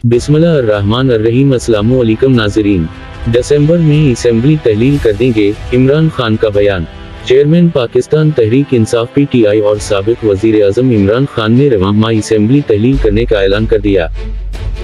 बिस्मिल्लाहिर्रहमानिर्रहीम। अस्सलामु अलैकुम नाज़रीन। दिसंबर में असेंबली तहलील कर देंगे, इमरान खान का बयान। चेयरमैन पाकिस्तान तहरीक इंसाफ पीटीआई और साबिक वज़ीर आज़म इमरान खान ने रवां माह असेंबली तहलील करने का ऐलान कर दिया।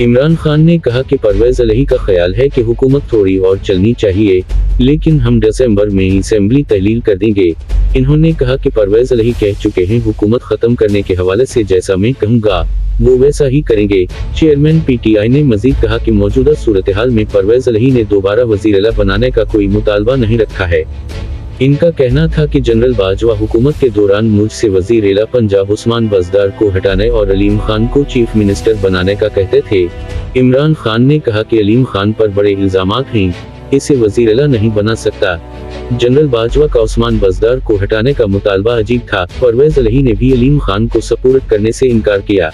इमरान खान ने कहा कि परवेज़ इलाही का ख्याल है कि हुकूमत थोड़ी और चलनी चाहिए, लेकिन हम दिसंबर में असेंबली तहलील कर देंगे। इन्होंने कहा कि परवेज़ इलाही कह चुके हैं हुकूमत ख़त्म करने के हवाले से जैसा मैं कहूँगा वो वैसा ही करेंगे। चेयरमैन पीटीआई ने मजीद कहा कि मौजूदा सूरत-ए-हाल में परवेज़ इलाही ने दोबारा वज़ीर आला बनाने का कोई मुतालबा नहीं रखा है। इनका कहना था कि जनरल बाजवा हुकूमत के दौरान मुझसे वज़ीर आला पंजाब उस्मान बज़दार को हटाने और अलीम खान को चीफ मिनिस्टर बनाने का कहते थे। इमरान खान ने कहा कि अलीम खान पर बड़े इल्ज़ामात हैं, इसे वज़ीर आला नहीं बना सकता। जनरल बाजवा का उस्मान बज़दार को हटाने का मुतालबा अजीब था। परवेज़ इलाही ने भी अलीम खान को सपोर्ट करने से इनकार किया।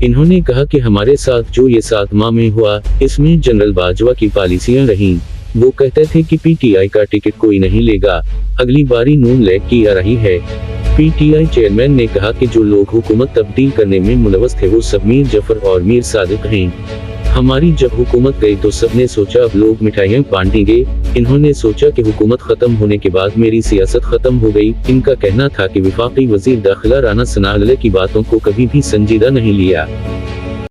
इन्होंने कहा कि हमारे साथ जो ये 7 माह में हुआ, इसमें जनरल बाजवा की पॉलिसियां रहीं। वो कहते थे कि पीटीआई का टिकट कोई नहीं लेगा, अगली बारी नून लीग की आ रही है। पीटीआई चेयरमैन ने कहा कि जो लोग हुकूमत तब्दील करने में मुलव्वस थे वो सब मीर जफर और मीर सादिक हैं। हमारी जब हुकूमत गई तो सबने सोचा अब लोग मिठाइयाँ बांटेंगे। इन्होंने सोचा कि हुकूमत खत्म होने के बाद मेरी सियासत खत्म हो गई। इनका कहना था कि वफाकी वजीर दाखिला राना सनाअल्लाह की बातों को कभी भी संजीदा नहीं लिया।